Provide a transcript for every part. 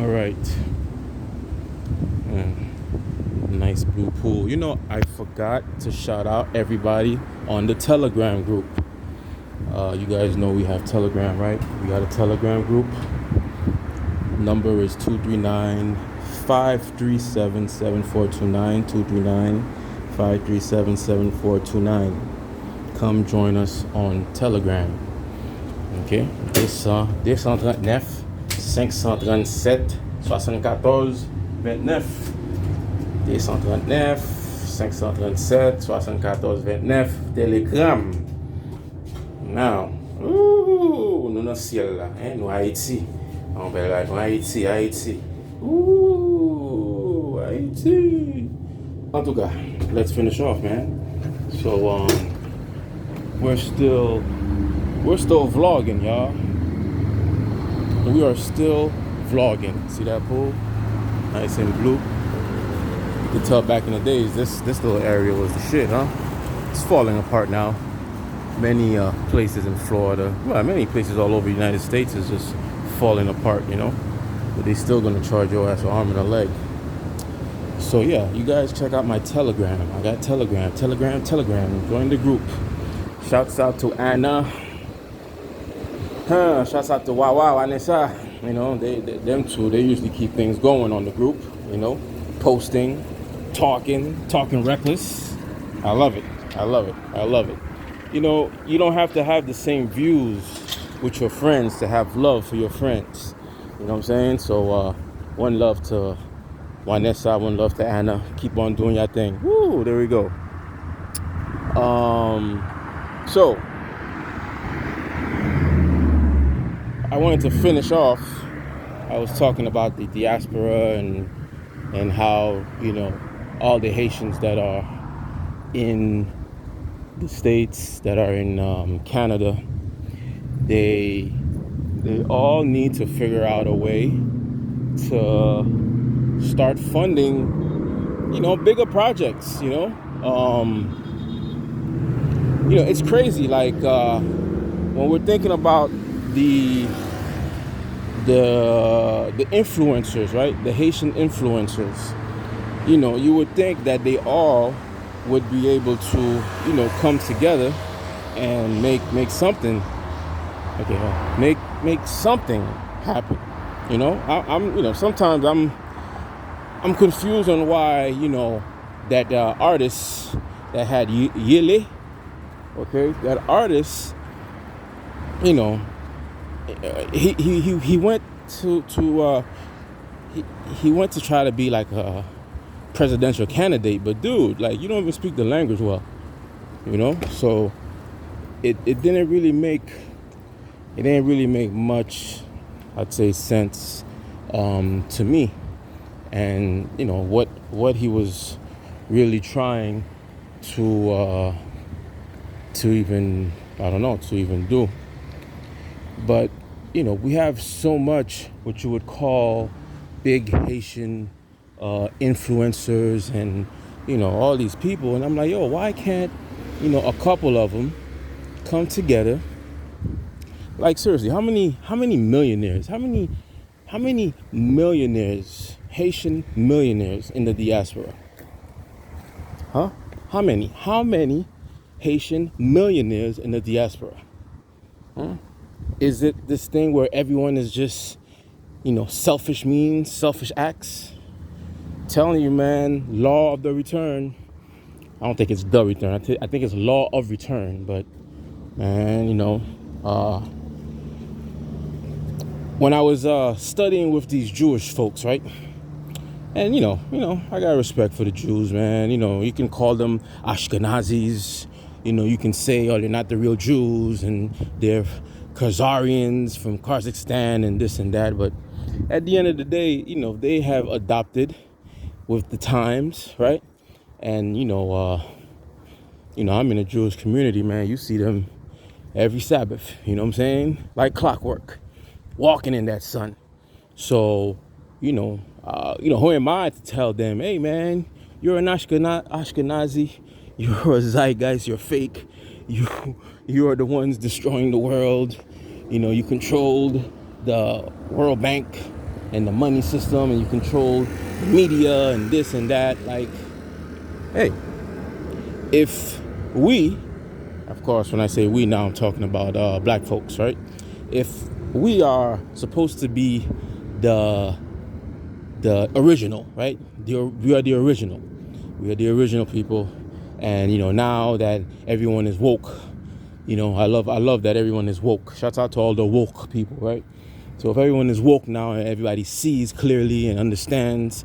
All right. Nice blue pool. I forgot to shout out everybody on the Telegram group. You guys know we have Telegram, right? We got a Telegram group. Number is 239-537-7429. 239-537-7429. Come join us on Telegram. OK? 239-537-7429. 239-537-7429. Telegram. Now, nous dans ciel là, nous Haïti. On va là, Haïti. Haïti. En tout cas, let's finish off, man. So, we're still vlogging, y'all. We are still vlogging. See that pool? Nice and blue. You could tell back in the days, this little area was the shit, huh? It's falling apart now. Many places in Florida, well, many places all over the United States is just falling apart, But they still gonna charge your ass an arm and a leg. So yeah, you guys check out my Telegram. I got Telegram. Join the group. Shouts out to Anna. Shouts out to Wawa, Vanessa. Them two, they usually keep things going on the group. Posting, talking reckless. I love it. You don't have to have the same views with your friends to have love for your friends. You know what I'm saying? So one love to Vanessa, one love to Anna. Keep on doing your thing. Woo, there we go. So I wanted to finish off. I was talking about the diaspora and how, all the Haitians that are in the States, that are in Canada, they all need to figure out a way to start funding, bigger projects, it's crazy. Like when we're thinking about the influencers, right? The Haitian influencers, you would think that they all would be able to, come together and make something. Okay, make something happen. Sometimes I'm confused on why, that artist that had Yele, okay, that artist, he went to he went to try to be like a presidential candidate, but dude, like, you don't even speak the language well, so it didn't really make much, I'd say, sense to me. And what he was really trying to even do. But we have so much what you would call big Haitian influencers and all these people, and I'm like, yo, why can't a couple of them come together? Like, seriously, how many millionaires, how many millionaires, Haitian millionaires in the diaspora? Huh? How many Haitian millionaires in the diaspora? Huh? Is it this thing where everyone is just, selfish means, selfish acts? Telling you, man, law of the return. I don't think it's the return. I think it's law of return. But, man, when I was studying with these Jewish folks, right? And, I got respect for the Jews, man. You can call them Ashkenazis. You can say, oh, they're not the real Jews and they're Khazarians from Kazakhstan and this and that. But at the end of the day, they have adopted with the times, right? And, I'm in a Jewish community, man. You see them every Sabbath, you know what I'm saying? Like clockwork, walking in that sun. So, who am I to tell them, hey, man, you're an Ashkenazi, you're a zeitgeist, you're fake, you are the ones destroying the world, you controlled the World Bank, and the money system, and you control the media and this and that. Like, hey, if we, of course, when I say we now, I'm talking about black folks, right? If we are supposed to be the original, right? We are the original. We are the original people, and now that everyone is woke, I love that everyone is woke. Shout out to all the woke people, right? So if everyone is woke now and everybody sees clearly and understands,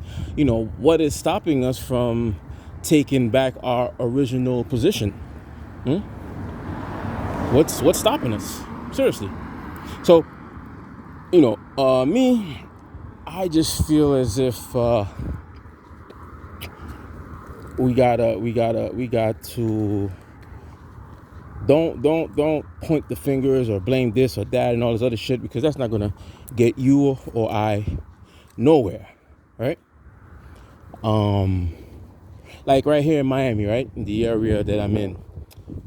what is stopping us from taking back our original position? What's stopping us? Seriously. So, me, I just feel as if we got to don't point the fingers or blame this or that and all this other shit, because that's not gonna get you or I nowhere, right? Like right here in Miami, right, in the area that I'm in,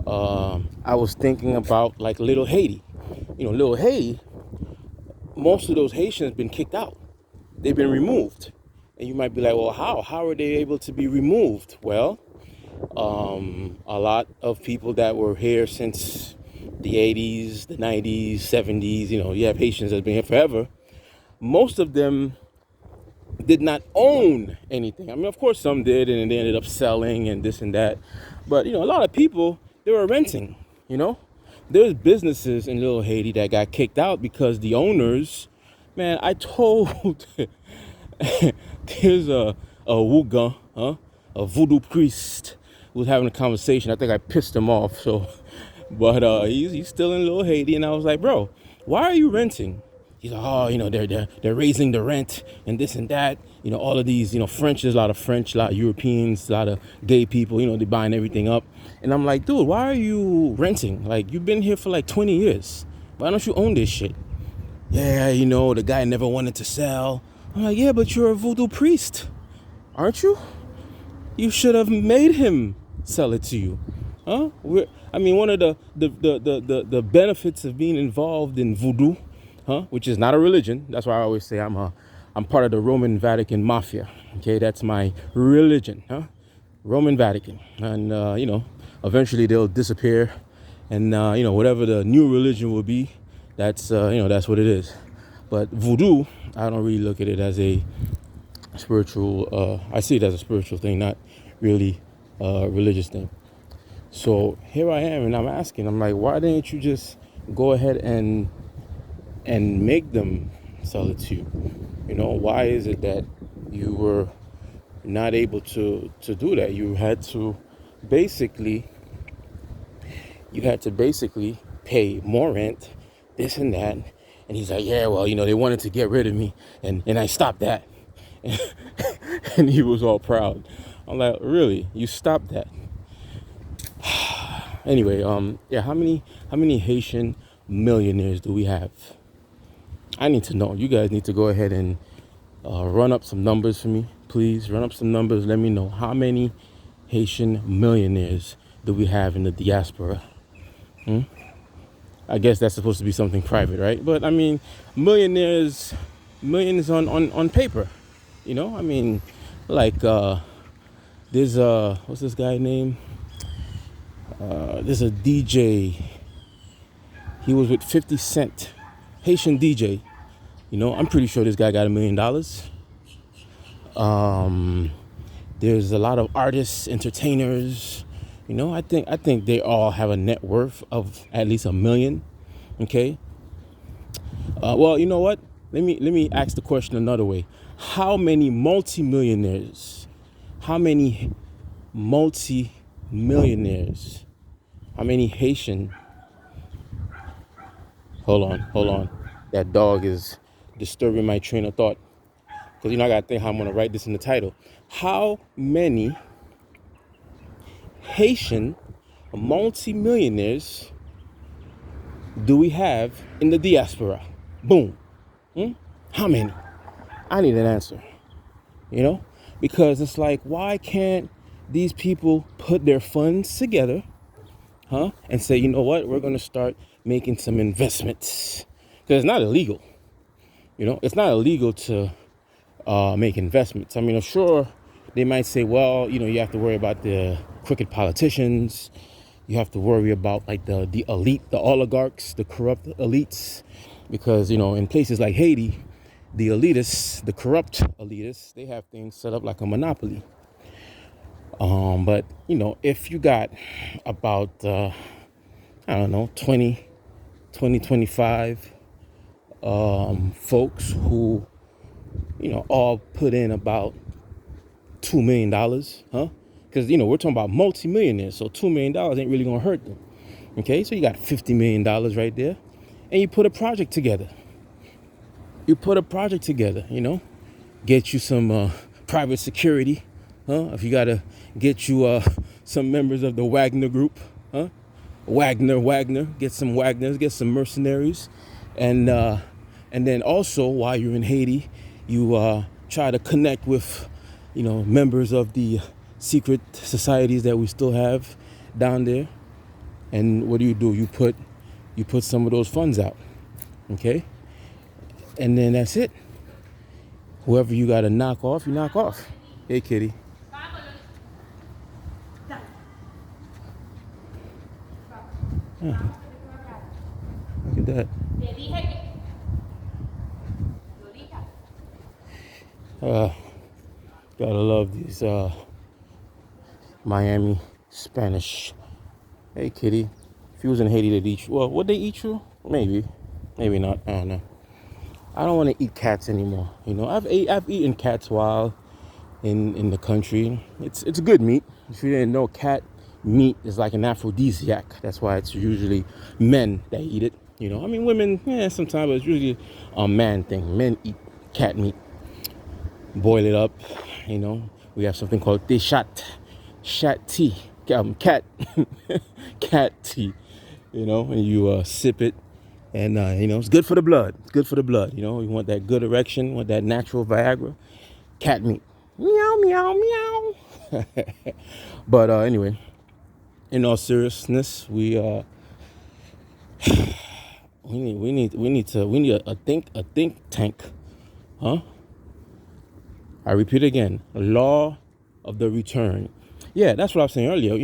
I was thinking about like Little Haiti. Little Haiti, most of those Haitians been kicked out. They've been removed. And you might be like, well, how? How are they able to be removed? Well, a lot of people that were here since the 80s, the 90s, 70s, you have Haitians that have been here forever. Most of them did not own anything. I mean, of course, some did, and they ended up selling and this and that. But, a lot of people, they were renting, There's businesses in Little Haiti that got kicked out because the owners, man, I told, there's a Wuga, a voodoo priest who was having a conversation. I think I pissed him off, but he's still in Little Haiti, and I was like, bro, why are you renting? He's like, oh, they're raising the rent and this and that. All of these, French, there's a lot of French, a lot of Europeans, a lot of gay people, they're buying everything up. And I'm like, dude, why are you renting? Like, you've been here for like 20 years. Why don't you own this shit? Yeah, the guy never wanted to sell. I'm like, yeah, but you're a voodoo priest, aren't you? You should have made him sell it to you. Huh? One of the benefits of being involved in voodoo, which is not a religion. That's why I always say I'm part of the Roman Vatican Mafia. Okay, that's my religion, Roman Vatican. And eventually they'll disappear, and whatever the new religion will be, that's what it is. But voodoo, I don't really look at it as a spiritual. I see it as a spiritual thing, not really a religious thing. So here I am, and I'm asking. I'm like, why didn't you just go ahead and make them sell it to you? Why is it that you were not able to do that? You had to basically pay more rent, this and that. And he's like, yeah, well, they wanted to get rid of me, and I stopped that. And he was all proud. I'm like, really? You stopped that? Anyway, how many Haitian millionaires do we have? I need to know. You guys need to go ahead and run up some numbers for me, please. Run up some numbers. Let me know how many Haitian millionaires do we have in the diaspora. I guess that's supposed to be something private, right? But I mean, millions on paper. Like there's what's this guy name? There's a DJ. He was with 50 Cent, Haitian DJ. I'm pretty sure this guy got $1 million. There's a lot of artists, entertainers. I think they all have a net worth of at least $1 million. Okay. Well, you know what? Let me ask the question another way. How many multimillionaires? How many multimillionaires? How many Haitian? Hold on. That dog is disturbing my train of thought. Because I gotta think how I'm gonna write this in the title. How many Haitian multimillionaires do we have in the diaspora? Boom. How many? I need an answer. Because it's like, why can't these people put their funds together, and say, you know what, we're gonna start making some investments, because it's not illegal. It's not illegal to make investments. I mean, sure, they might say, well, you have to worry about the crooked politicians. You have to worry about like the elite, the oligarchs, the corrupt elites, because in places like Haiti, the elitists, the corrupt elitists, they have things set up like a monopoly. But if you got about I don't know 25 folks who all put in about $2 million, huh? Because we're talking about multimillionaires, so $2 million ain't really gonna hurt them. Okay, so you got $50 million right there, and you put a project together. Get you some private security, huh? If you gotta get you some members of the Wagner group, huh? Wagner, get some Wagners, get some mercenaries, and then also while you're in Haiti, you try to connect with members of the secret societies that we still have down there. And what do? You put some of those funds out, okay? And then that's it. Whoever you got to knock off, you knock off. Hey, kitty. Yeah. Look at that. Gotta love these Miami Spanish. Hey, kitty. If you was in Haiti, they'd eat you. Well, would they eat you? Maybe not. I don't know. I don't want to eat cats anymore. I've eaten cats while in the country. It's good meat. If you didn't know, cat meat is like an aphrodisiac. That's why it's usually men that eat it. I mean, women, sometimes, but it's usually a man thing. Men eat cat meat. Boil it up. We have something called cat tea. Cat tea. And you sip it. And, it's good for the blood. You want that good erection, want that natural Viagra. Cat meat. Meow, meow, meow. But anyway, in all seriousness, we need a think tank. Huh? I repeat again, law of the return. Yeah, that's what I was saying earlier.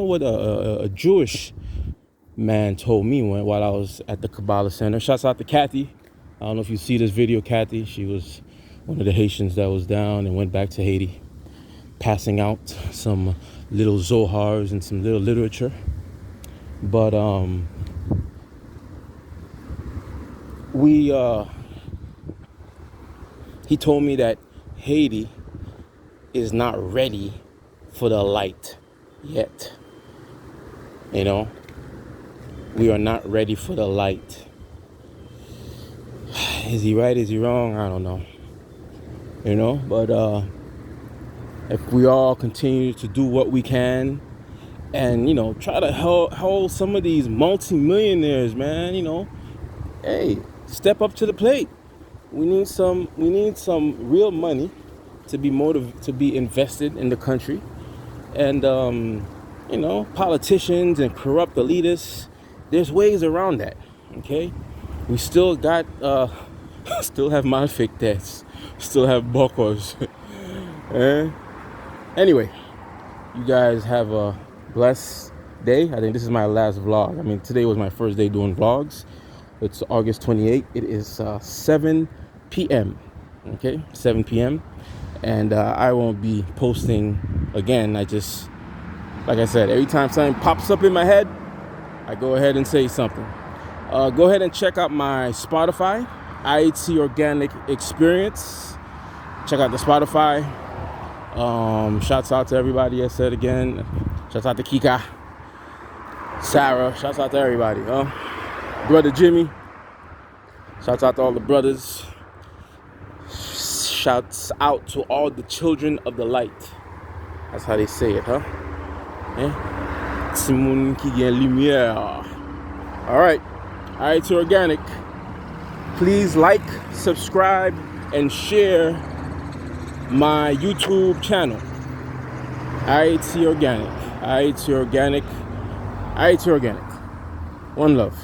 What a Jewish man told me while I was at the Kabbalah Center. Shouts out to Kathy. I don't know if you see this video, Kathy. She was one of the Haitians that was down and went back to Haiti, passing out some little Zohars and some little literature. But he told me that Haiti is not ready for the light yet. We are not ready for the light. Is he right? Is he wrong? I don't know. But if we all continue to do what we can and, try to hold some of these multimillionaires, man, hey, step up to the plate. We need some real money to be invested in the country. And, politicians and corrupt elitists, there's ways around that, okay? We still got, still have malfectes, still have bocos. Anyway, you guys have a blessed day. I think this is my last vlog. I mean, today was my first day doing vlogs. It's August 28th. It is 7 p.m. Okay, 7 p.m. And I won't be posting again. Like I said, every time something pops up in my head, I go ahead and say something. Go ahead and check out my Spotify, IHC Organic Experience. Check out the Spotify. Shouts out to everybody. I said again. Shouts out to Kika, Sarah. Shouts out to everybody. Brother Jimmy. Shouts out to all the brothers. Shouts out to all the children of the light. That's how they say it, huh? Simon qui gagne lumière. All right. IHC Organic. Please like, subscribe, and share my YouTube channel. IHC Organic. IHC Organic. IHC Organic. One love.